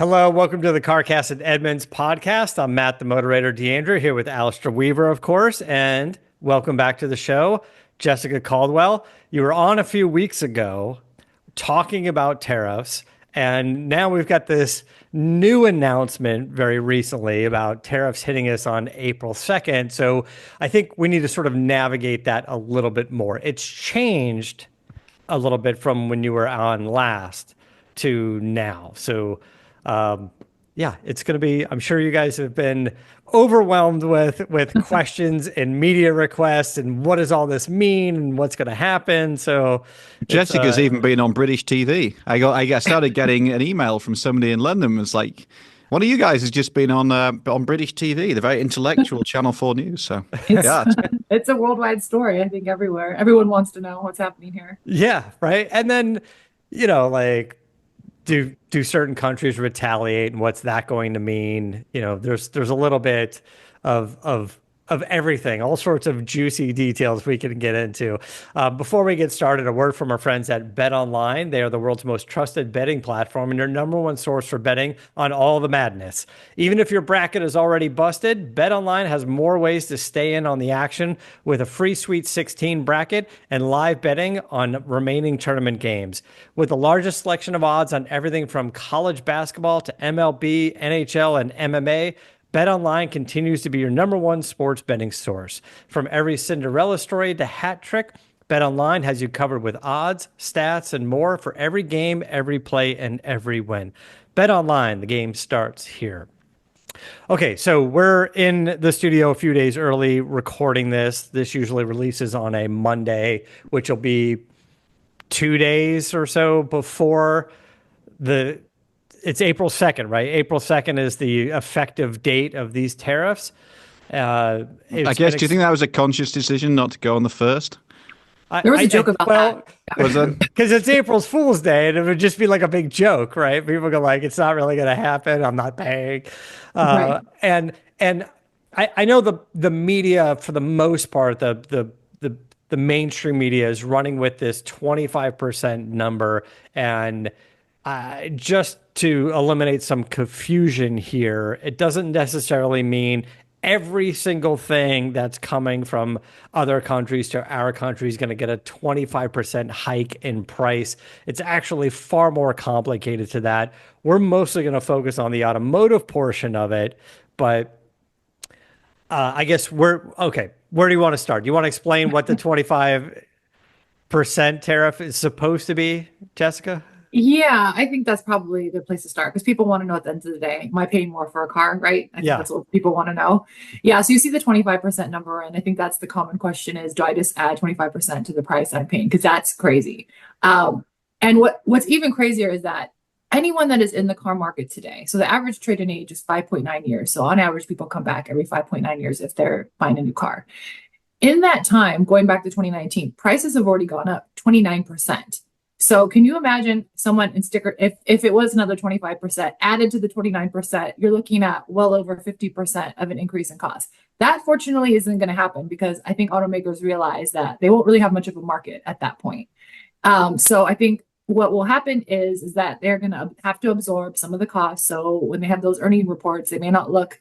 Hello, welcome to the CarCast+Edmunds podcast. I'm Matt, the moderator, Deandra, here with Alistair Weaver, of course, and welcome back to the show, Jessica Caldwell. You were on a few weeks ago talking about tariffs, and now we've got this new announcement very recently about tariffs hitting us on April 2nd. So I think we need to sort of navigate that a little bit more. It's changed a little bit from when you were on last to now. So yeah, it's going to be, I'm sure you guys have been overwhelmed with questions and media requests and what does all this mean and what's going to happen. So Jessica's even been on British TV. I started getting an email from somebody in London. It was like, one of you guys has just been on British TV, the very intellectual Channel 4 News. So yeah, it's a worldwide story. I think everywhere, everyone wants to know what's happening here. Yeah, right. And then, like, do certain countries retaliate, and what's that going to mean? There's a little bit of everything, all sorts of juicy details we can get into. Before we get started, a word from our friends at BetOnline. They are the world's most trusted betting platform and your number one source for betting on all the madness. Even if your bracket is already busted, BetOnline has more ways to stay in on the action with a free Sweet 16 bracket and live betting on remaining tournament games. With the largest selection of odds on everything from college basketball to MLB, NHL, and MMA, BetOnline continues to be your number one sports betting source. From every Cinderella story to hat trick, BetOnline has you covered with odds, stats, and more for every game, every play, and every win. BetOnline, the game starts here. Okay, so we're in the studio a few days early recording this. This usually releases on a Monday, which will be 2 days or so before it's April 2nd, right? April 2nd is the effective date of these tariffs. I guess, do you think that was a conscious decision not to go on the first? There was a joke about that. Was it? Because it's April's Fool's Day, and it would just be like a big joke, right? People go like, it's not really going to happen. I'm not paying. Right. And I know the media, for the most part, the mainstream media is running with this 25% number, and just to eliminate some confusion here, it doesn't necessarily mean every single thing that's coming from other countries to our country is going to get a 25% hike in price. It's actually far more complicated to that. We're mostly going to focus on the automotive portion of it, but I guess okay. Where do you want to start? Do you want to explain what the 25% tariff is supposed to be, Jessica? Yeah, I think that's probably the place to start because people want to know at the end of the day, am I paying more for a car, right? I think that's what people want to know. Yeah, so you see the 25% number, and I think that's the common question is, do I just add 25% to the price I'm paying? Because that's crazy. And what's even crazier is that anyone that is in the car market today, so the average trade-in age is 5.9 years. So on average, people come back every 5.9 years if they're buying a new car. In that time, going back to 2019, prices have already gone up 29%. So can you imagine someone in sticker, if it was another 25% added to the 29%, you're looking at well over 50% of an increase in cost. That fortunately isn't going to happen because I think automakers realize that they won't really have much of a market at that point. So I think what will happen is that they're going to have to absorb some of the costs. So when they have those earning reports, they may not look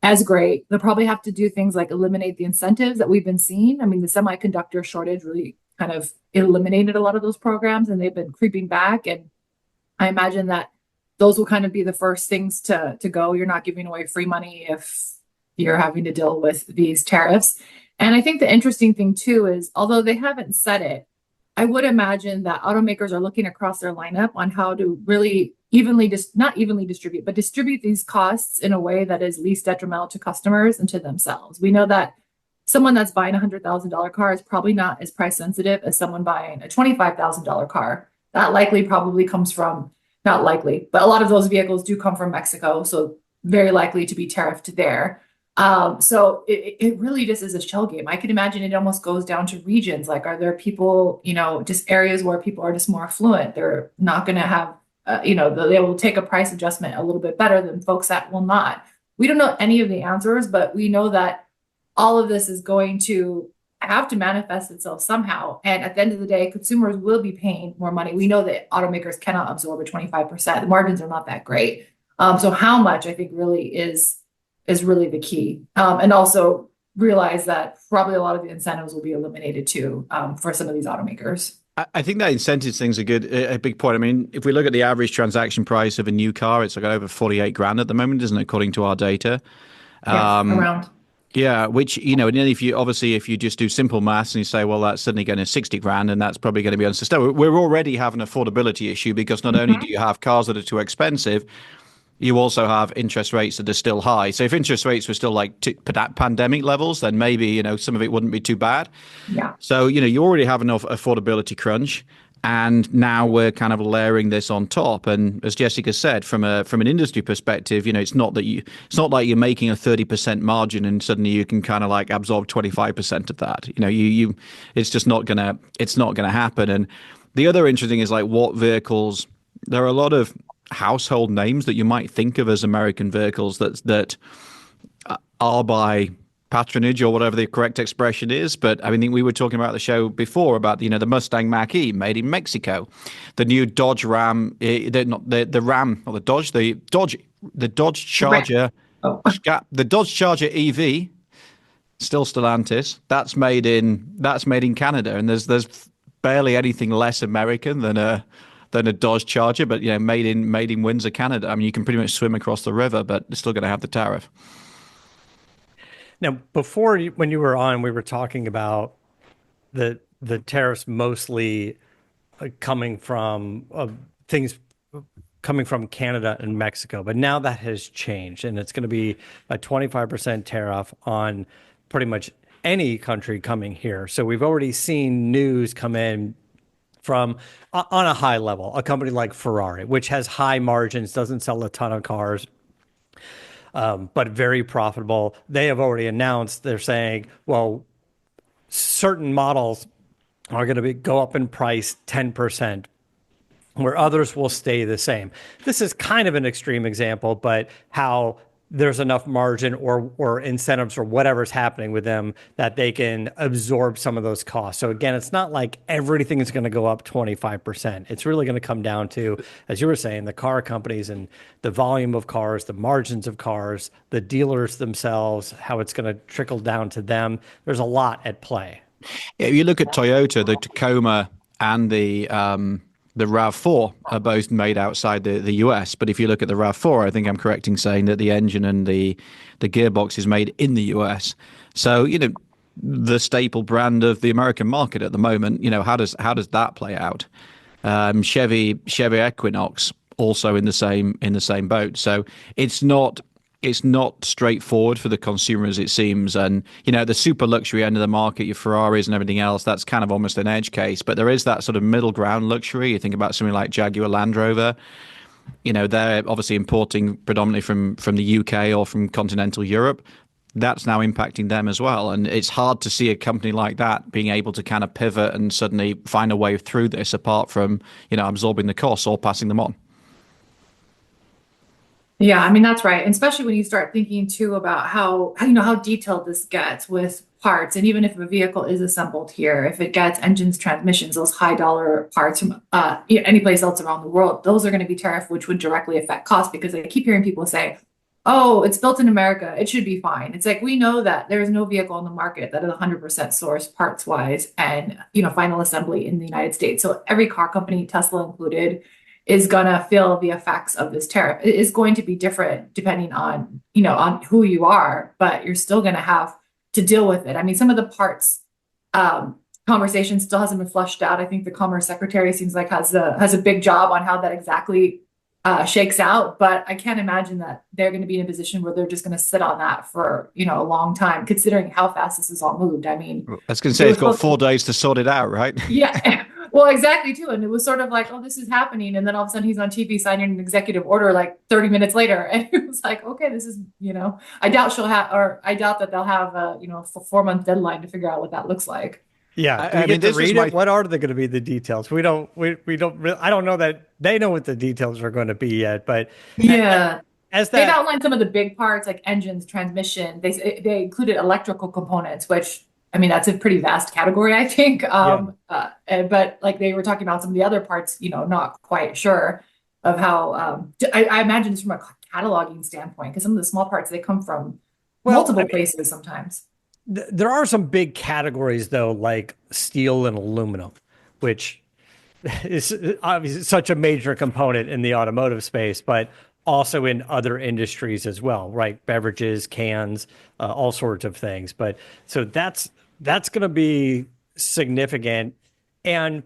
as great. They'll probably have to do things like eliminate the incentives that we've been seeing. I mean, the semiconductor shortage really kind of eliminated a lot of those programs and they've been creeping back. And I imagine that those will kind of be the first things to go. You're not giving away free money if you're having to deal with these tariffs. And I think the interesting thing too is, although they haven't said it, I would imagine that automakers are looking across their lineup on how to really not evenly distribute, but distribute these costs in a way that is least detrimental to customers and to themselves. We know that someone that's buying a $100,000 car is probably not as price sensitive as someone buying a $25,000 car. That likely probably comes from, not likely, but a lot of those vehicles do come from Mexico. So very likely to be tariffed there. So it really just is a shell game. I could imagine it almost goes down to regions. Like, are there people, just areas where people are just more affluent? They're not going to have, they will take a price adjustment a little bit better than folks that will not. We don't know any of the answers, but we know that all of this is going to have to manifest itself somehow. And at the end of the day, consumers will be paying more money. We know that automakers cannot absorb a 25%. The margins are not that great. So how much I think really is really the key. And also realize that probably a lot of the incentives will be eliminated too, for some of these automakers. I think that incentives thing's a big point. I mean, if we look at the average transaction price of a new car, it's like over 48 grand at the moment, isn't it, according to our data? Yes, around. Yeah, which, and then if you just do simple maths and you say, well, that's suddenly going to 60 grand and that's probably going to be unsustainable. We're already having an affordability issue because not only do you have cars that are too expensive, you also have interest rates that are still high. So if interest rates were still like pandemic levels, then maybe, some of it wouldn't be too bad. Yeah. So, you already have enough affordability crunch. And now we're kind of layering this on top. And as Jessica said, from an industry perspective, it's not like you're making a 30% margin and suddenly you can kind of like absorb 25% of that. It's just not gonna happen. And the other interesting is like what vehicles. There are a lot of household names that you might think of as American vehicles that are by patronage or whatever the correct expression is. But I think we were talking about the show before about the Mustang Mach-E made in Mexico, the new Dodge Ram, the Ram or the Dodge Charger, the Dodge Charger EV, still Stellantis. That's made in Canada, and there's barely anything less American than a Dodge Charger, but made in Windsor, Canada. I mean, you can pretty much swim across the river, but it's still going to have the tariff. Now, when you were on, we were talking about the tariffs mostly coming from things coming from Canada and Mexico, but now that has changed, and it's going to be a 25% tariff on pretty much any country coming here. So we've already seen news come in from on a high level, a company like Ferrari, which has high margins, doesn't sell a ton of cars, but very profitable. They have already announced, they're saying, well, certain models are going to go up in price 10%, where others will stay the same. This is kind of an extreme example, but how there's enough margin or incentives or whatever's happening with them that they can absorb some of those costs. So again, it's not like everything is going to go up 25%. It's really going to come down to, as you were saying, the car companies and the volume of cars, the margins of cars, the dealers themselves, how it's going to trickle down to them. There's a lot at play. Yeah, if you look at Toyota, the Tacoma and the RAV4 are both made outside the US. But if you look at the RAV4, I think I'm correct in saying that the engine and the gearbox is made in the US. So, the staple brand of the American market at the moment, how does that play out? Chevy Equinox also in the same boat. So it's not straightforward for the consumers, it seems. And, the super luxury end of the market, your Ferraris and everything else, that's kind of almost an edge case. But there is that sort of middle ground luxury. You think about something like Jaguar Land Rover. They're obviously importing predominantly from the UK or from continental Europe. That's now impacting them as well. And it's hard to see a company like that being able to kind of pivot and suddenly find a way through this apart from, absorbing the costs or passing them on. Yeah, I mean, that's right. And especially when you start thinking too about how detailed this gets with parts. And even if a vehicle is assembled here, if it gets engines, transmissions, those high dollar parts from any place else around the world, those are going to be tariff, which would directly affect cost, because I keep hearing people say, oh, it's built in America, it should be fine. It's like, we know that there is no vehicle on the market that is 100% sourced parts wise and, final assembly in the United States. So every car company, Tesla included, is going to feel the effects of this tariff. It is going to be different depending on, on who you are, but you're still going to have to deal with it. I mean, some of the parts conversation still hasn't been flushed out. I think the Commerce Secretary seems like has a big job on how that exactly shakes out, but I can't imagine that they're going to be in a position where they're just going to sit on that for, a long time, considering how fast this has all moved. I mean, I was going to say, it's got 4 days to sort it out, right? Yeah. Well, exactly too. And it was sort of like, oh, this is happening. And then all of a sudden he's on TV signing an executive order like 30 minutes later. And it was like, okay, this is, I doubt that they'll have a 4-month deadline to figure out what that looks like. Yeah. I mean, what are they going to be the details? We don't really, I don't know that they know what the details are going to be yet, but yeah. They've outlined some of the big parts like engines, transmission. They included electrical components, which, I mean, that's a pretty vast category, I think. But like they were talking about some of the other parts, not quite sure of how, I imagine it's from a cataloging standpoint? Because some of the small parts, they come from Well, I multiple mean, places sometimes. there are some big categories though, like steel and aluminum, which is obviously such a major component in the automotive space, but also in other industries as well, right? Beverages, cans, all sorts of things. But so that's going to be significant. And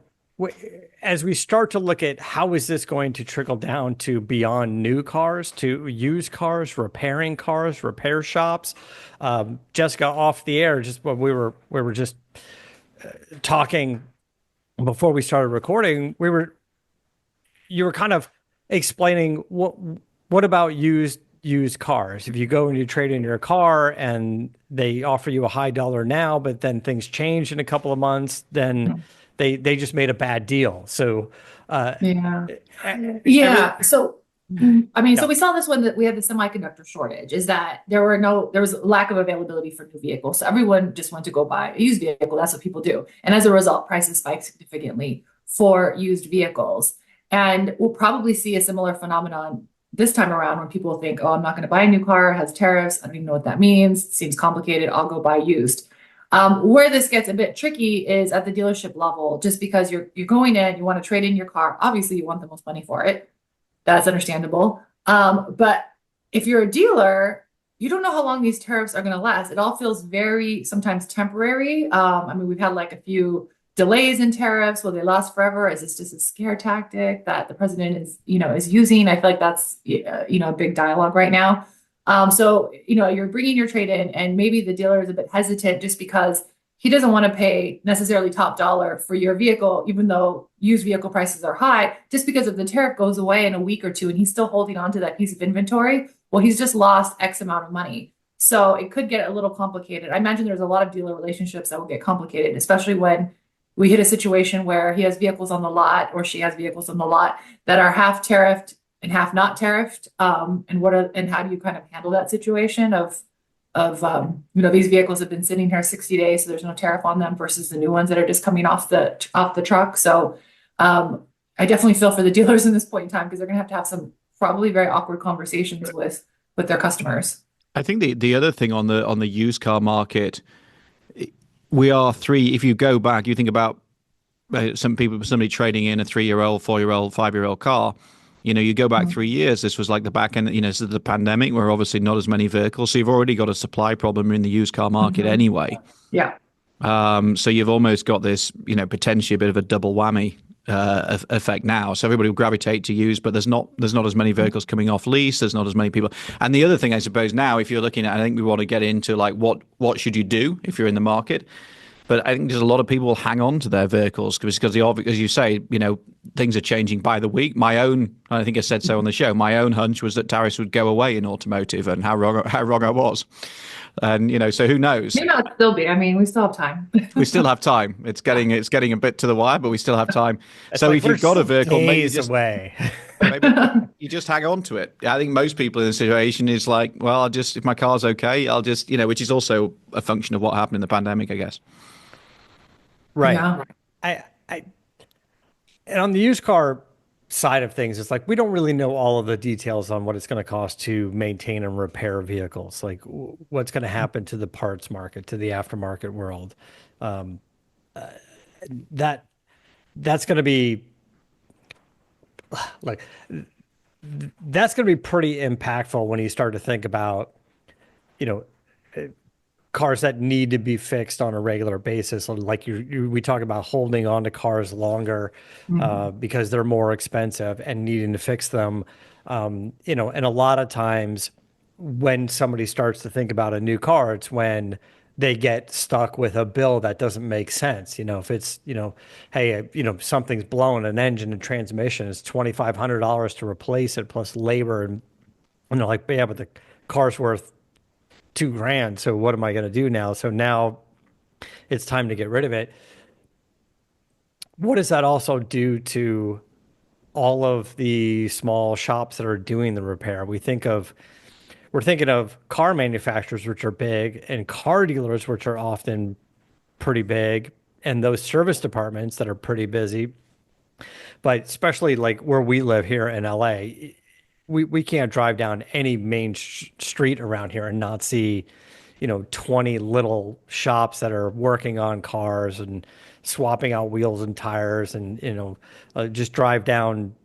as we start to look at how is this going to trickle down to beyond new cars, to used cars, repairing cars, repair shops. Jessica, off the air, just when we were just talking before we started recording, you were kind of explaining what about used cars? If you go and you trade in your car and they offer you a high dollar now, but then things change in a couple of months, then they just made a bad deal. So Yeah. every, Yeah. So, I mean, yeah. so we saw this when we had the semiconductor shortage, is that there was lack of availability for new vehicles. So everyone just went to go buy a used vehicle. That's what people do. And as a result, prices spiked significantly for used vehicles. And we'll probably see a similar phenomenon this time around when people think, oh, I'm not going to buy a new car, it has tariffs. I don't even know what that means. It seems complicated. I'll go buy used. Where this gets a bit tricky is at the dealership level, just because you're going in, you want to trade in your car. Obviously, you want the most money for it. That's understandable. But if you're a dealer, you don't know how long these tariffs are going to last. It all feels very sometimes temporary. I mean, we've had like a few delays in tariffs. Will they last forever? Is this just a scare tactic that the president is using? I feel like that's a big dialogue right now. So you're bringing your trade in, and maybe the dealer is a bit hesitant just because he doesn't want to pay necessarily top dollar for your vehicle, even though used vehicle prices are high, just because if the tariff goes away in a week or two and he's still holding on to that piece of inventory, well, he's just lost X amount of money. So it could get a little complicated. I imagine there's a lot of dealer relationships that will get complicated, especially when we hit a situation where he has vehicles on the lot or she has vehicles on the lot that are half tariffed and half not tariffed. And how do you kind of handle that situation of these vehicles have been sitting here 60 days, so there's no tariff on them versus the new ones that are just coming off the truck. So I definitely feel for the dealers in this point in time, because they're gonna have to have some probably very awkward conversations with their customers. I think the other thing on the used car market, if you go back, you think about somebody trading in a 3-year-old, 4-year-old, 5-year-old car. You go back 3 years, this was like the back end, this is the pandemic, where obviously not as many vehicles. So you've already got a supply problem in the used car market anyway. Yeah. So you've almost got this, potentially a bit of a double whammy effect now. So everybody will gravitate to used, but there's not as many vehicles coming off lease. There's not as many people. And the other thing, I suppose, now, if you're looking at, I think we want to get into like what should you do if you're in the market. But I think there's a lot of people will hang on to their vehicles because as you say, things are changing by the week. I think I said so on the show, my own hunch was that tariffs would go away in automotive, and how wrong I was. And, so who knows? Maybe not still be. I mean, we still have time. We still have time. It's getting a bit to the wire, but we still have time. So if you've got a vehicle, maybe you just hang on to it. I think most people in the situation is like, well, if my car's okay, I'll just, which is also a function of what happened in the pandemic, I guess. Right. Yeah. And on the used car side of things, it's like we don't really know all of the details on what it's going to cost to maintain and repair vehicles. Like what's going to happen to the parts market, to the aftermarket world. That's going to be like that's going to be pretty impactful when you start to think about, cars that need to be fixed on a regular basis. Like we talk about holding on to cars longer because they're more expensive and needing to fix them. And a lot of times when somebody starts to think about a new car, it's when they get stuck with a bill that doesn't make sense. If it's, hey, something's blown, an engine and transmission, it's $2,500 to replace it plus labor. And they're like, yeah, but the car's worth $2,000. So what am I going to do now? So now it's time to get rid of it. What does that also do to all of the small shops that are doing the repair? We're thinking of car manufacturers, which are big, and car dealers, which are often pretty big, and those service departments that are pretty busy. But especially like where we live here in LA, we can't drive down any main street around here and not see, 20 little shops that are working on cars and swapping out wheels and tires, and just drive down,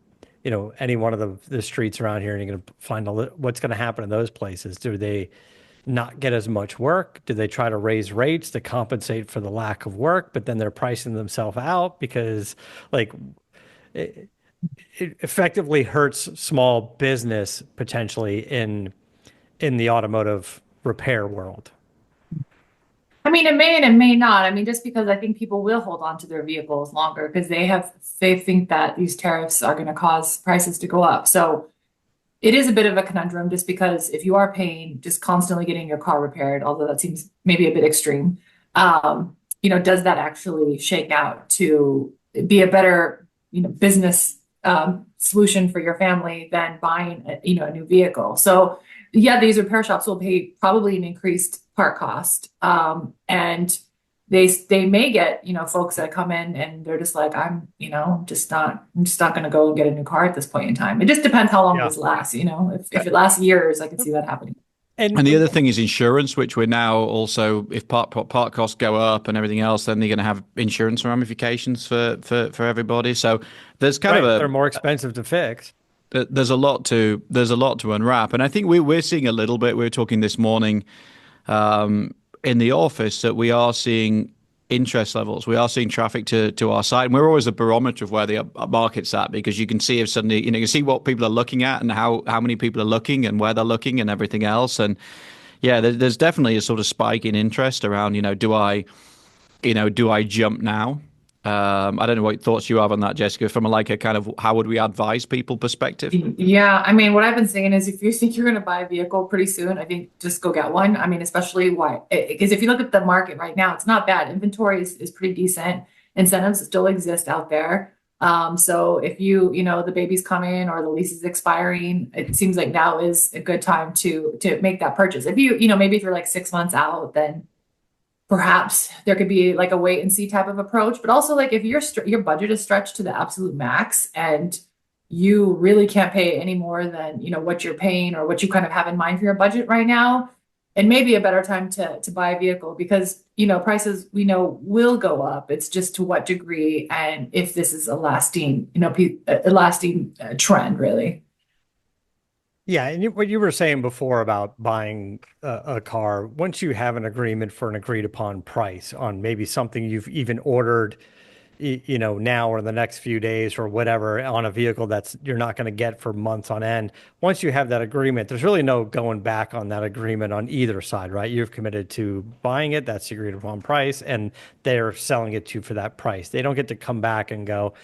any one of the streets around here, and you're going to find what's going to happen in those places. Do they not get as much work? Do they try to raise rates to compensate for the lack of work, but then they're pricing themselves out because, like, it effectively hurts small business potentially in the automotive repair world. I mean, it may and it may not. I mean, just because I think people will hold on to their vehicles longer because they think that these tariffs are going to cause prices to go up. So it is a bit of a conundrum, just because if you are paying just constantly getting your car repaired, although that seems maybe a bit extreme, does that actually shake out to be a better, business solution for your family than buying a new vehicle? So yeah, these repair shops will pay probably an increased part cost, and they may get folks that come in and they're just like, I'm just not going to go and get a new car at this point in time. It just depends how long this lasts. If it lasts years, I can see that happening. And the other thing is insurance, which we're now also, if part costs go up and everything else, then they're going to have insurance ramifications for everybody. So there's they're more expensive to fix. There's a lot to unwrap, and I think we're seeing a little bit. We were talking this morning in the office that we are seeing interest levels. We are seeing traffic to our site, and we're always a barometer of where the market's at, because you can see if suddenly, you can see what people are looking at and how many people are looking and where they're looking and everything else. And yeah, there's definitely a sort of spike in interest around, do I jump now? I don't know what thoughts you have on that, Jessica, from a kind of how would we advise people perspective? Yeah, I mean, what I've been saying is if you think you're going to buy a vehicle pretty soon, I think just go get one. I mean, especially because if you look at the market right now, it's not bad. Inventory is pretty decent. Incentives still exist out there. So if the baby's coming or the lease is expiring, it seems like now is a good time to make that purchase. If maybe if you're like 6 months out, then perhaps there could be like a wait and see type of approach. But also, like, if your budget is stretched to the absolute max and you really can't pay any more than what you're paying or what you kind of have in mind for your budget right now, it may be a better time to buy a vehicle, because prices will go up. It's just to what degree, and if this is a lasting trend, really. Yeah, and what you were saying before about buying a car, once you have an agreement for an agreed upon price on maybe something you've even ordered, now or in the next few days or whatever, on a vehicle that's you're not going to get for months on end. Once you have that agreement, there's really no going back on that agreement on either side, right? You've committed to buying it, that's the agreed upon price, and they're selling it to you for that price. They don't get to come back and go,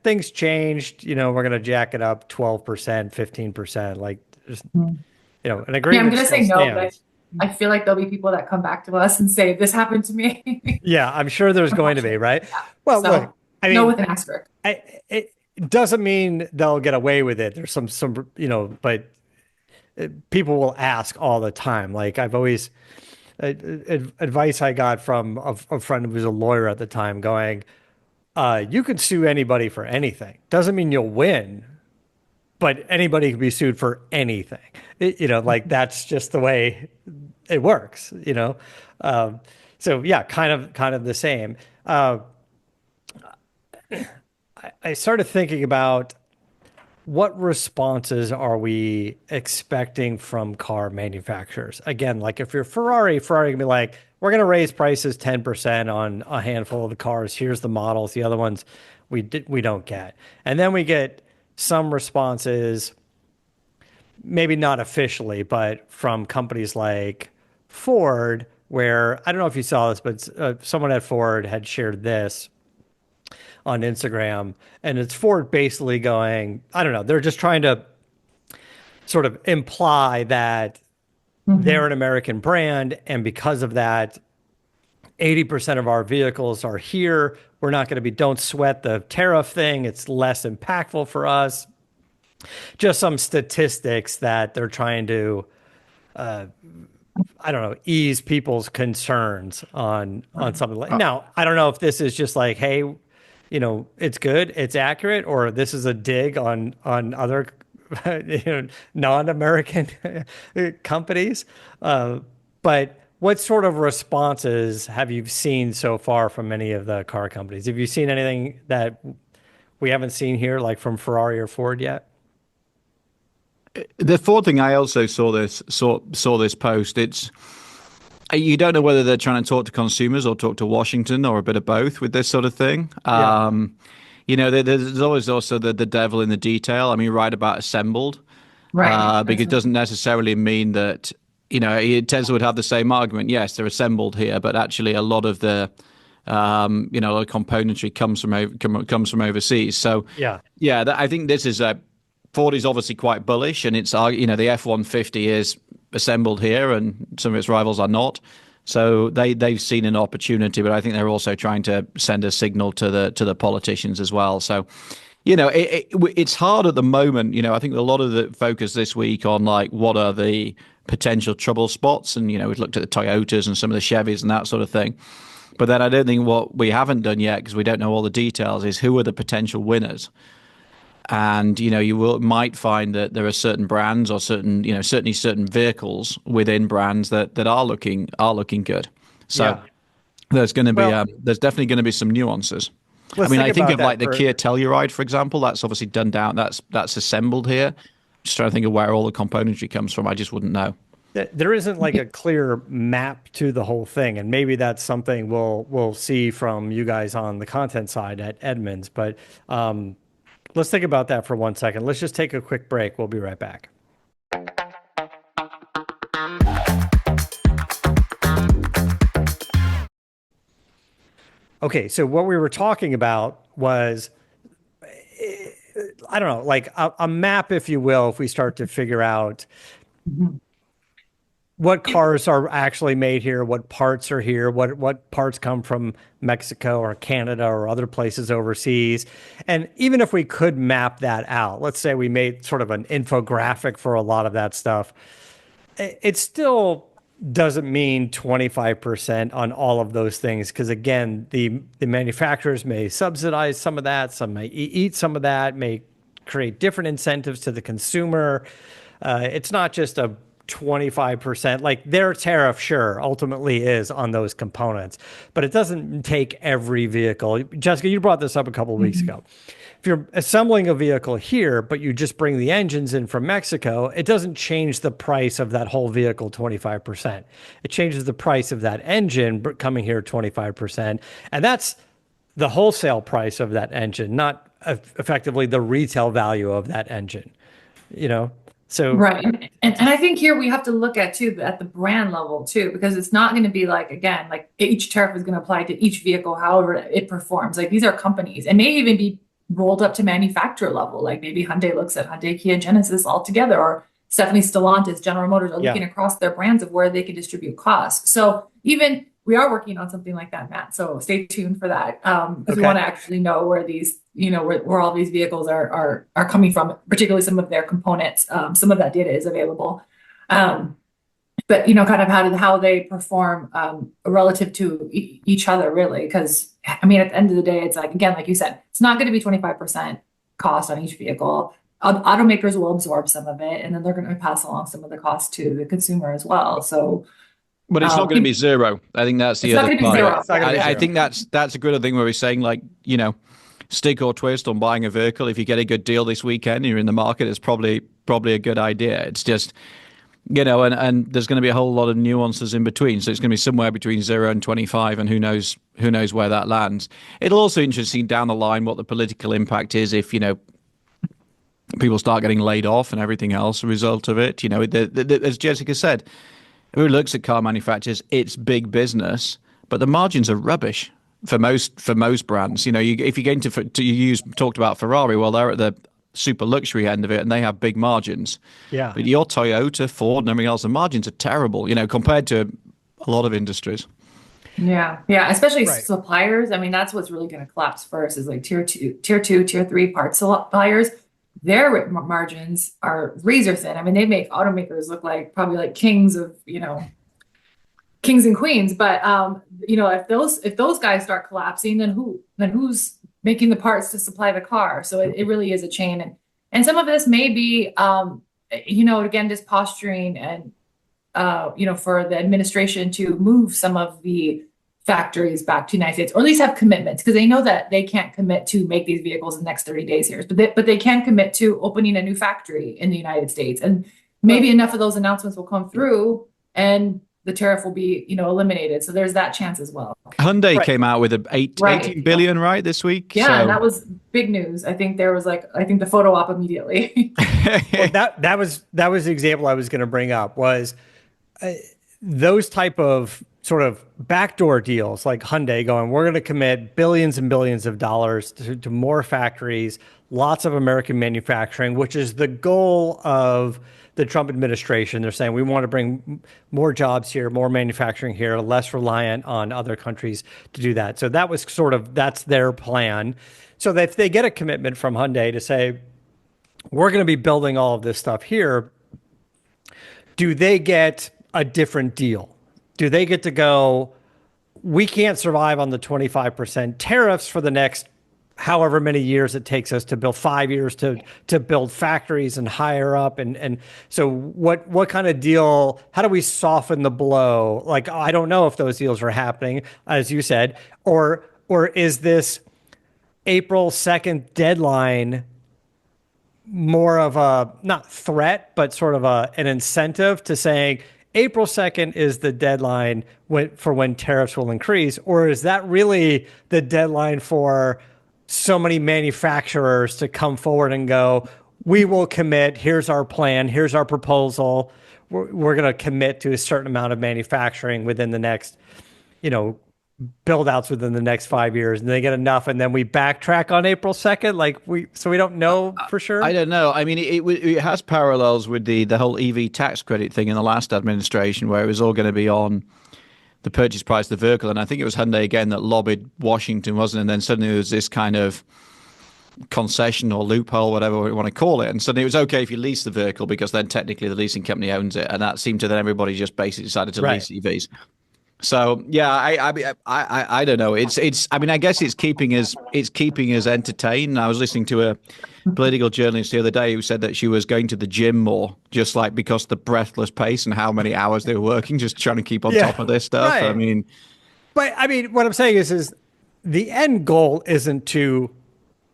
things changed, we're going to jack it up 12%, 15%. Like, just, an agreement. Yeah, I'm going to say no, but I feel like there'll be people that come back to us and say, this happened to me. Yeah, I'm sure there's going to be, right? Yeah. Well, so, look, I mean, no with an asterisk. It doesn't mean they'll get away with it. There's some, but people will ask all the time. Like, I've always, advice I got from a friend who was a lawyer at the time, going, you can sue anybody for anything. Doesn't mean you'll win, but anybody can be sued for anything. Like, that's just the way it works. So yeah, kind of the same. I started thinking about what responses are we expecting from car manufacturers? Again, like if you're Ferrari can be like, we're going to raise prices 10% on a handful of the cars. Here's the models. The other ones we don't get. And then we get some responses, maybe not officially, but from companies like Ford, where I don't know if you saw this, but someone at Ford had shared this on Instagram, and it's Ford basically going, I don't know, they're just trying to sort of imply that they're an American brand, and because of that, 80% of our vehicles are here. We're not going to don't sweat the tariff thing. It's less impactful for us. Just some statistics that they're trying to, ease people's concerns on something like. Now, I don't know if this is just like, hey, it's good, it's accurate, or this is a dig on other non-American companies. But what sort of responses have you seen so far from any of the car companies? Have you seen anything that we haven't seen here, like from Ferrari or Ford yet? The Ford thing, I also saw this post. It's you don't know whether they're trying to talk to consumers or talk to Washington or a bit of both with this sort of thing. Yeah. There's always also the devil in the detail. I mean, right about assembled, Right. because it doesn't necessarily mean that, Tesla would have the same argument. Yes, they're assembled here, but actually a lot of the, componentry comes from overseas. So, Yeah. yeah, I think this is Ford is obviously quite bullish, and it's the F-150 is assembled here, and some of its rivals are not. So they've seen an opportunity, but I think they're also trying to send a signal to the politicians as well. So, it's hard at the moment. I think a lot of the focus this week on like what are the potential trouble spots, and we've looked at the Toyotas and some of the Chevys and that sort of thing. But then I don't think what we haven't done yet, because we don't know all the details, is who are the potential winners. And might find that there are certain brands or certainly certain vehicles within brands that are looking good. So Yeah. there's going to be Well, there's definitely going to be some nuances. let's I think about of that like the for Kia Telluride, for example. That's obviously done down. That's assembled here. Just trying to think of where all the componentry comes from. I just wouldn't know. there isn't like a clear map to the whole thing, and maybe that's something we'll see from you guys on the content side at Edmunds. But let's think about that for 1 second. Let's just take a quick break. We'll be right back. Okay, so what we were talking about was, I don't know, like a map, if you will, if we start to figure out what cars are actually made here, what parts are here, what parts come from Mexico or Canada or other places overseas. And even if we could map that out, let's say we made sort of an infographic for a lot of that stuff, it still doesn't mean 25% on all of those things, because again, the manufacturers may subsidize some of that, some may eat some of that, may create different incentives to the consumer. It's not just a 25%, like their tariff, sure, ultimately is on those components, but it doesn't take every vehicle. Jessica, you brought this up a couple of weeks ago. If you're assembling a vehicle here, but you just bring the engines in from Mexico, it doesn't change the price of that whole vehicle 25%. It changes the price of that engine coming here 25%. And that's the wholesale price of that engine, not effectively the retail value of that engine, So Right. And I think here we have to look at too at the brand level too, because it's not going to be like, again, like each tariff is going to apply to each vehicle, however it performs. Like these are companies, and may even be rolled up to manufacturer level. Like maybe Hyundai looks at Hyundai, Kia, Genesis all together, or Stephanie Stellantis, General Motors are looking across their brands of where they can distribute costs. So even we are working on something like that, Matt. So stay tuned for that. Because we want to actually know where these, where all these vehicles are coming from, particularly some of their components. Some of that data is available. But kind of how they perform relative to each other, really. Because I mean, at the end of the day, it's like, again, like you said, it's not going to be 25% cost on each vehicle. Automakers will absorb some of it, and then they're going to pass along some of the cost to the consumer as well. So. But it's not going to be zero. I think that's the other part. I think that's a good thing where we're saying, like, stick or twist on buying a vehicle. If you get a good deal this weekend and you're in the market, it's probably a good idea. It's just, and there's going to be a whole lot of nuances in between. So it's going to be somewhere between 0 and 25, and who knows where that lands. It'll also be interesting down the line what the political impact is if, people start getting laid off and everything else as a result of it. As Jessica said, who looks at car manufacturers, it's big business, but the margins are rubbish for most brands. If you're going to talked about Ferrari, well, they're at the super luxury end of it, and they have big margins. Yeah. But your Toyota, Ford, and everything else, the margins are terrible. Compared to a lot of industries. Yeah, especially suppliers. I mean, that's what's really going to collapse first. Is like tier 2, tier 3 parts suppliers. Their margins are razor thin. I mean, they make automakers look like probably like kings and queens. But if those guys start collapsing, then who's making the parts to supply the car? So it really is a chain. And And some of this may be, again, just posturing and, for the administration to move some of the factories back to the United States, or at least have commitments, because they know that they can't commit to make these vehicles in the next 30 days here, but they can commit to opening a new factory in the United States. And maybe enough of those announcements will come through and the tariff will be, eliminated. So there's that chance as well. Hyundai came out with 18 billion, Yeah. right, this week? Yeah, So and that was big news. I think there was the photo op immediately. Well, that was the example I was going to bring up was those type of sort of backdoor deals like Hyundai going, we're going to commit billions and billions of dollars to more factories, lots of American manufacturing, which is the goal of the Trump administration. They're saying we want to bring more jobs here, more manufacturing here, less reliant on other countries to do that. So that was that's their plan. So that if they get a commitment from Hyundai to say, we're going to be building all of this stuff here, do they get a different deal? Do they get to go, we can't survive on the 25% tariffs for the next however many years it takes us to build, 5 years to build factories and hire up. And so what kind of deal, how do we soften the blow? Like, I don't know if those deals are happening, as you said, or is this April 2nd deadline more of a, not threat, but sort of an incentive to saying April 2nd is the deadline for when tariffs will increase? Or is that really the deadline for so many manufacturers to come forward and go, we will commit, here's our plan, here's our proposal, we're going to commit to a certain amount of manufacturing within the next, build outs within the next 5 years, and they get enough, and then we backtrack on April 2nd? So we don't know for sure? I don't know. I mean, it has parallels with the whole EV tax credit thing in the last administration, where it was all going to be on the purchase price of the vehicle. And I think it was Hyundai again that lobbied Washington, wasn't it? And then suddenly there was this kind of concession or loophole, whatever we want to call it. And suddenly it was okay if you lease the vehicle because then technically the leasing company owns it. And that seemed to then everybody just basically decided to lease EVs. So yeah, I don't know. I mean, I guess it's keeping us entertained. I was listening to a political journalist the other day who said that she was going to the gym more, just like because of the breathless pace and how many hours they were working, just trying to keep on top of this stuff. Right. But what I'm saying is the end goal isn't to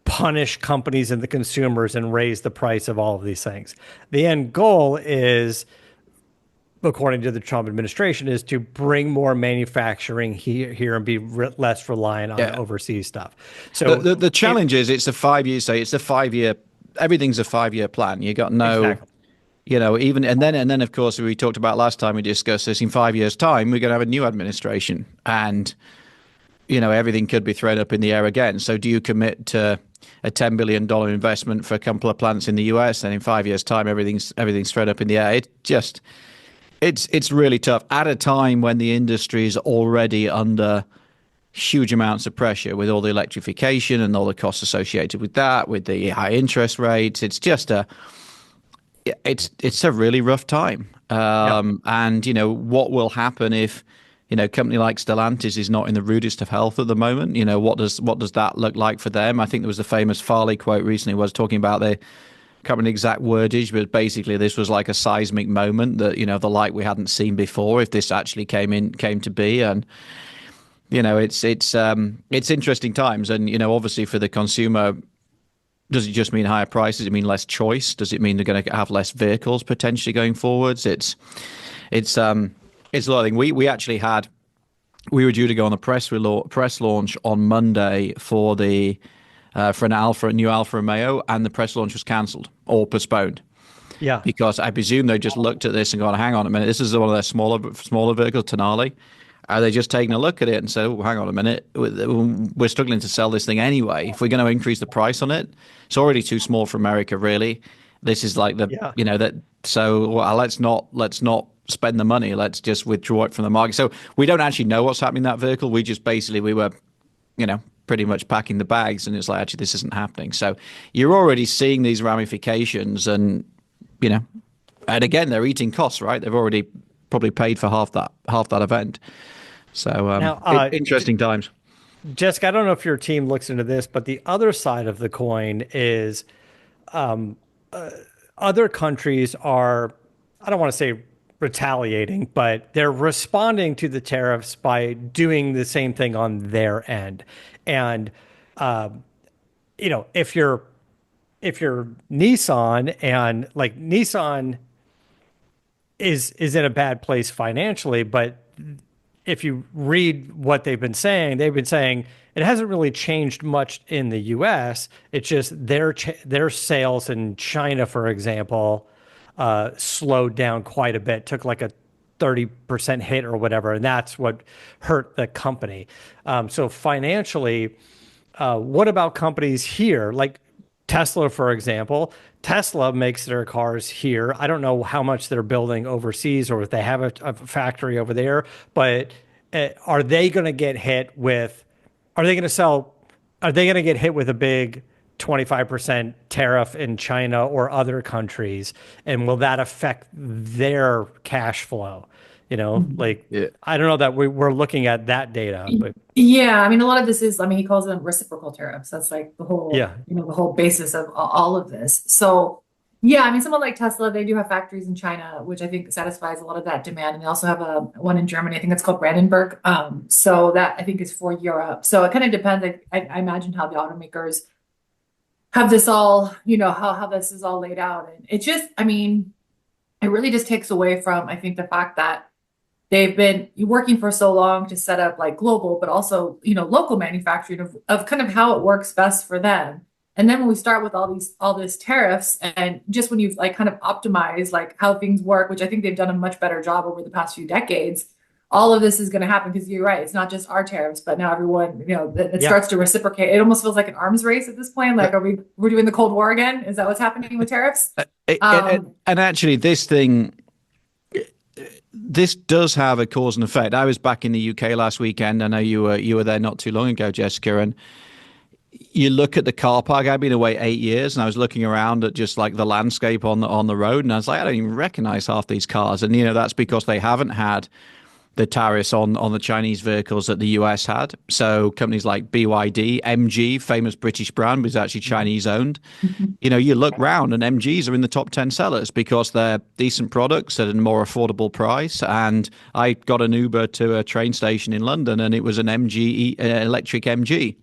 punish companies and the consumers and raise the price of all of these things. The end goal is, according to the Trump administration, is to bring more manufacturing here and be less reliant on overseas stuff. So the challenge is it's a 5 year. Say it's a 5 year. Everything's a 5 year plan. You got no, exactly. Even and then of course we talked about last time we discussed this. In 5 years' time, we're going to have a new administration, and everything could be thrown up in the air again. So do you commit to a $10 billion investment for a couple of plants in the US, and in 5 years' time everything's thrown up in the air? It's really tough at a time when the industry is already under huge amounts of pressure with all the electrification and all the costs associated with that, with the high interest rates. It's just it's a really rough time. And what will happen if a company like Stellantis is not in the rudest of health at the moment? What does that look like for them? I think there was the famous Farley quote recently was talking about can't remember the exact wordage, but basically this was like a seismic moment that, the like we hadn't seen before, if this actually came to be. And, it's interesting times. And, obviously for the consumer, does it just mean higher prices? Does it mean less choice? Does it mean they're going to have less vehicles potentially going forwards? It's a lot of things. We were due to go on a press launch on Monday for a new Alfa Romeo, and the press launch was cancelled or postponed. Yeah, because I presume they just looked at this and gone, "Hang on a minute, this is one of their smaller vehicles, Tonale." Are they just taking a look at it and say, "Oh, hang on a minute, we're struggling to sell this thing anyway. If we're going to increase the price on it, it's already too small for America, really. This is like that. So let's not spend the money. Let's just withdraw it from the market." So we don't actually know what's happening in that vehicle. We just basically we were, pretty much packing the bags, and it's like, actually this isn't happening. So you're already seeing these ramifications, and and again they're eating costs, right? They've already probably paid for half that event. So now, interesting times. Jessica, I don't know if your team looks into this, but the other side of the coin is other countries are, I don't want to say retaliating, but they're responding to the tariffs by doing the same thing on their end. And, if you're Nissan, and like Nissan is in a bad place financially, but if you read what they've been saying it hasn't really changed much in the US. It's just their sales in China, for example, slowed down quite a bit, took like a 30% hit or whatever, and that's what hurt the company. So financially, what about companies here? Like Tesla, for example. Tesla makes their cars here. I don't know how much they're building overseas or if they have a factory over there, but are they going to get hit with, are they going to sell, are they going to get hit with a big 25% tariff in China or other countries? And will that affect their cash flow? Like, Yeah. I don't know that we're looking at that data, but Yeah, I mean, a lot of this is, I mean, he calls them reciprocal tariffs. That's like the whole, yeah. the whole basis of all of this. So, yeah, I mean, someone like Tesla, they do have factories in China, which I think satisfies a lot of that demand. And they also have one in Germany. I think it's called Brandenburg. So that I think is for Europe. So it kind of depends. I imagine how the automakers have this all, how this is all laid out. And it just, I mean, it really just takes away from, I think, the fact that they've been working for so long to set up like global, but also, local manufacturing of kind of how it works best for them. And then when we start with all this tariffs, and just when you've like kind of optimized like how things work, which I think they've done a much better job over the past few decades, all of this is going to happen because you're right. It's not just our tariffs, but now everyone, it starts to reciprocate. It almost feels like an arms race at this point. Like, we're doing the Cold War again? Is that what's happening with tariffs? And actually, this does have a cause and effect. I was back in the UK last weekend. I know you were there not too long ago, Jessica, and you look at the car park. I've been away 8 years, and I was looking around at just like the landscape on the road, and I was like, I don't even recognize half these cars. And that's because they haven't had the tariffs on the Chinese vehicles that the US had. So companies like BYD, MG, famous British brand, was actually Chinese owned. You look round and MGs are in the top 10 sellers because they're decent products at a more affordable price. And I got an Uber to a train station in London, and it was an MG, electric MG.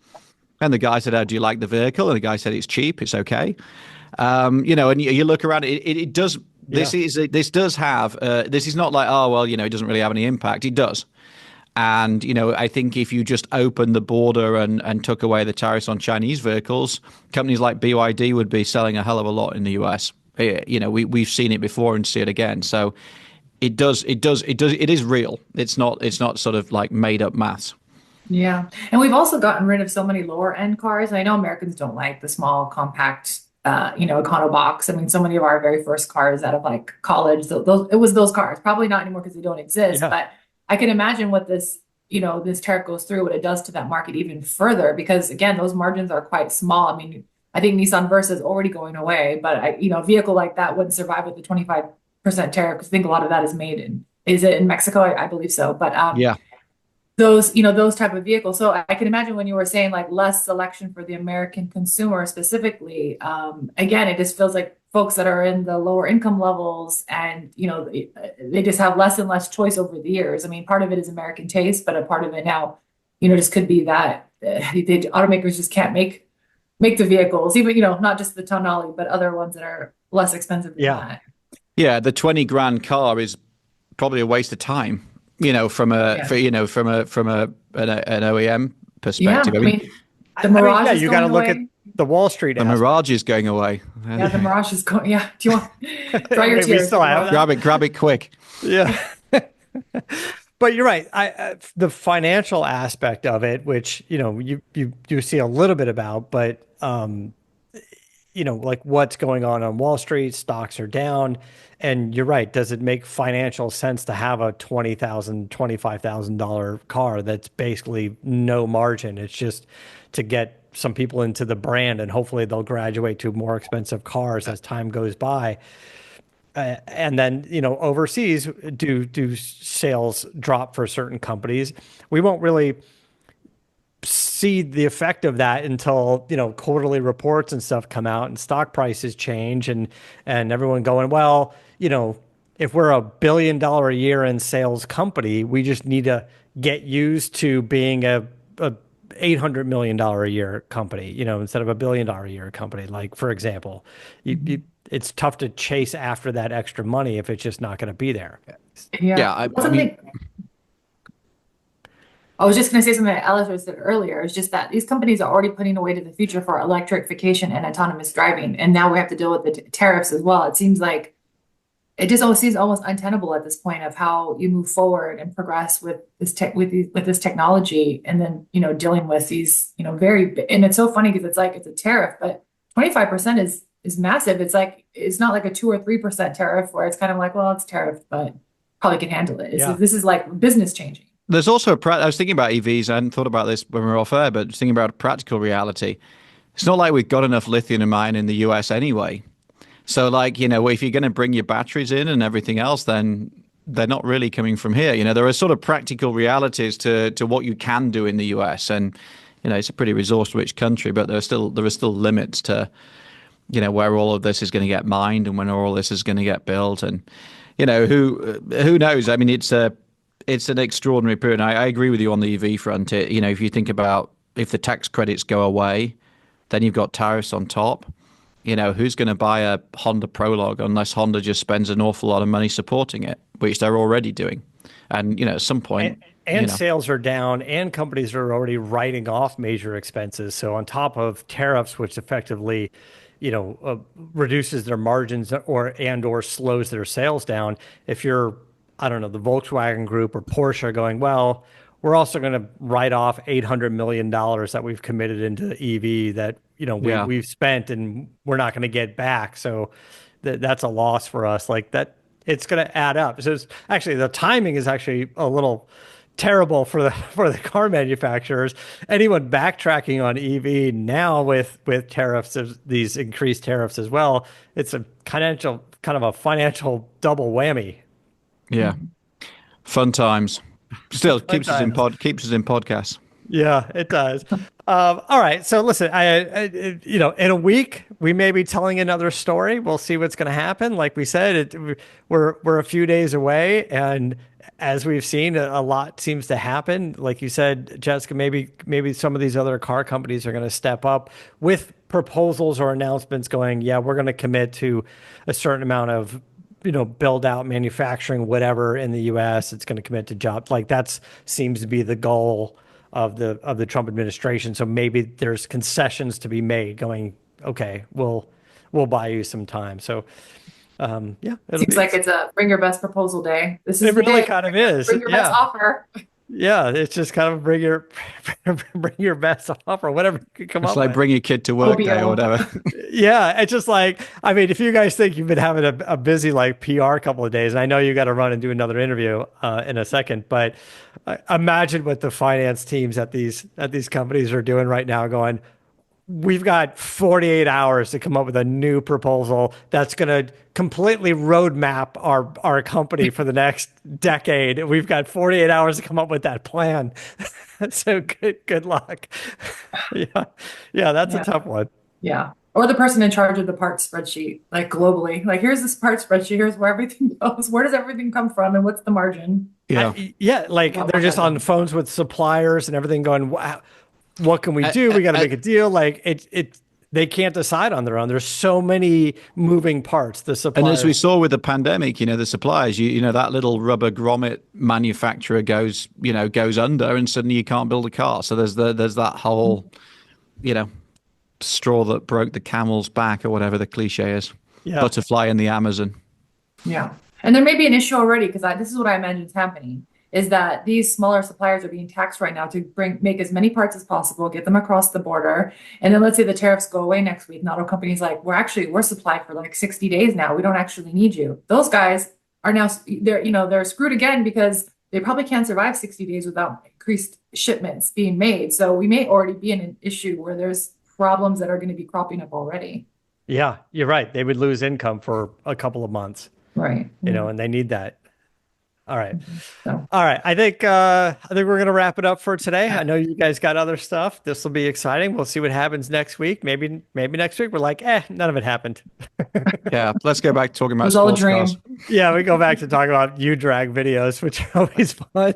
And the guy said, "Oh, do you like the vehicle?" And the guy said, "It's cheap, it's okay." And you look around, it does. This does have. This is not like, oh well, it doesn't really have any impact. It does, and I think if you just opened the border and took away the tariffs on Chinese vehicles, companies like BYD would be selling a hell of a lot in the US. We've seen it before and see it again. So it is real. It's not sort of like made up maths. Yeah. And we've also gotten rid of so many lower end cars. I know Americans don't like the small, compact, econo box. I mean, so many of our very first cars out of like college, it was those cars. Probably not anymore because they don't exist. Yeah. But I can imagine what this tariff goes through, what it does to that market even further, because again, those margins are quite small. I mean, I think Nissan Versa is already going away, but a vehicle like that wouldn't survive with the 25% tariff because I think a lot of that is it in Mexico? I believe so. But Yeah. those type of vehicles. So I can imagine when you were saying like less selection for the American consumer specifically, again, it just feels like folks that are in the lower income levels and, they just have less and less choice over the years. I mean, part of it is American taste, but a part of it now, just could be that the automakers just can't make the vehicles, even, not just the Tonale, but other ones that are less expensive than that. Yeah. The 20 grand car is probably a waste of time. From an OEM perspective. Yeah, I mean, the Mirage is you going got to look away. at the Wall Street. The Mirage is going away. Yeah, the Mirage is going. Yeah, do you want dry your We tears? still have that? Grab it quick. Yeah. But you're right. The financial aspect of it, which, you see a little bit about, but, like what's going on Wall Street, stocks are down. And you're right. Does it make financial sense to have a $20,000, $25,000 car that's basically no margin? It's just to get some people into the brand, and hopefully they'll graduate to more expensive cars as time goes by. And then, overseas, do sales drop for certain companies? We won't really see the effect of that until, quarterly reports and stuff come out and stock prices change and everyone going, well, if we're $1 billion a year in sales company, we just need to get used to being a $800 million a year company, instead of $1 billion a year company. Like, for example, it's tough to chase after that extra money if it's just not going to be there. Yeah. I mean, I was just going to say something that Alice said earlier. It's just that these companies are already putting away to the future for electrification and autonomous driving. And now we have to deal with the tariffs as well. It seems like it just almost seems almost untenable at this point of how you move forward and progress with this with this technology. And then, dealing with these, and it's so funny because it's like, it's a tariff, but 25% is massive. It's like, it's not like a 2 or 3% tariff where it's kind of like, well, it's tariff, but probably can handle it. This is like business changing. There's also I was thinking about EVs. I hadn't thought about this when we were off air, but thinking about a practical reality. It's not like we've got enough lithium in mine in the US anyway. So like, if you're going to bring your batteries in and everything else, then they're not really coming from here. There are sort of practical realities to what you can do in the US. And, it's a pretty resource rich country, but there are still limits to, where all of this is going to get mined and when all this is going to get built. And, who knows? I mean, it's an extraordinary period. I agree with you on the EV front. If you think about if the tax credits go away, then you've got tariffs on top. Who's going to buy a Honda Prologue unless Honda just spends an awful lot of money supporting it, which they're already doing. And, at some point. And sales are down and companies are already writing off major expenses. So on top of tariffs, which effectively, reduces their margins or slows their sales down. If you're, I don't know, the Volkswagen Group or Porsche going, well, we're also going to write off $800 million that we've committed into EV that, we've spent and we're not going to get back. So that's a loss for us. Like that, it's going to add up. So it's actually, the timing is actually a little terrible for the car manufacturers. Anyone backtracking on EV now with tariffs, these increased tariffs as well, it's a kind of a financial double whammy. Yeah. Fun times. Still keeps us in podcasts. Yeah, it does. All right. So listen, I in a week we may be telling another story. We'll see what's going to happen. Like we said, we're a few days away, and as we've seen, a lot seems to happen. Like you said, Jessica, maybe some of these other car companies are going to step up with proposals or announcements going, yeah, we're going to commit to a certain amount of build out manufacturing, whatever in the U.S. It's going to commit to jobs. Like that seems to be the goal of the Trump administration. So maybe there's concessions to be made going, okay, we'll buy you some time. So yeah. Seems like it's a bring your best proposal day. It really kind of is. Bring your best offer. Yeah, it's just kind of bring your best offer, whatever you can come up with. It's like bring your kid to work day or whatever. Yeah, it's just like, I mean, if you guys think you've been having a busy like PR couple of days, and I know you got to run and do another interview in a second, but imagine what the finance teams at these companies are doing right now, going, we've got 48 hours to come up with a new proposal that's going to completely roadmap our company for the next decade. We've got 48 hours to come up with that plan. So good luck. Yeah, that's a tough one. Yeah. Or the person in charge of the parts spreadsheet, like globally, like here's this part spreadsheet, here's where everything goes. Where does everything come from and what's the margin? Yeah. Like they're just on the phones with suppliers and everything going, wow, what can we do? We got to make a deal. Like they can't decide on their own. There's so many moving parts. The suppliers. And as we saw with the pandemic, the suppliers, that little rubber grommet manufacturer goes under, and suddenly you can't build a car. So there's that whole, straw that broke the camel's back, or whatever the cliche is. Yeah. Butterfly in the Amazon. Yeah, and there may be an issue already because this is what I imagine is happening. Is that these smaller suppliers are being taxed right now to make as many parts as possible, get them across the border. And then let's say the tariffs go away next week. And auto companies like, we're supplied for like 60 days now. We don't actually need you. Those guys are now, they're screwed again because they probably can't survive 60 days without increased shipments being made. So we may already be in an issue where there's problems that are going to be cropping up already. Yeah, you're right. They would lose income for a couple of months. Right. And they need that. All right. So All right. I think we're gonna wrap it up for today. I know you guys got other stuff. This will be exciting. We'll see what happens next week. Maybe next week we're like, none of it happened. Yeah, let's go back to talking it about was all a sports cars. dream. Yeah, we go back to talking about you drag videos, which are always fun.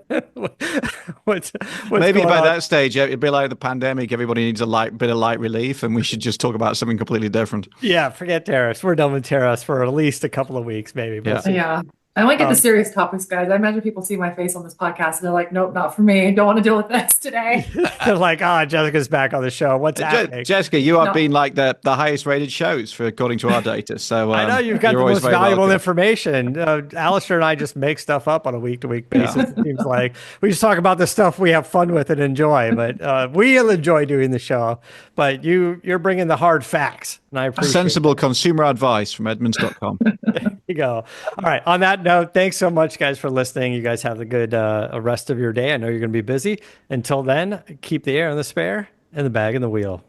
what's Maybe going by on? that stage, it'd be like the pandemic. Everybody needs a bit of light relief, and we should just talk about something completely different. Yeah, forget tariffs. We're done with tariffs for at least a couple of weeks, maybe. We'll Yeah. see. Yeah. I want to get the serious topics, guys. I imagine people see my face on this podcast and they're like, nope, not for me. Don't want to deal with this today. They're like, Jessica's back on the show. What's happening? Jessica, you have No. been like the highest rated shows according to our data. So I know you've got you're the always most very valuable welcome. information. Alistair and I just make stuff up on a week-to-week basis. It seems like we just talk about the stuff we have fun with and enjoy. But we'll enjoy doing the show. But you're bringing the hard facts, and I appreciate Sensible consumer advice from Edmunds.com. There you go. All right. On that note, thanks so much, guys, for listening. You guys have a good rest of your day. I know you're going to be busy. Until then, keep the air in the spare and the bag in the wheel.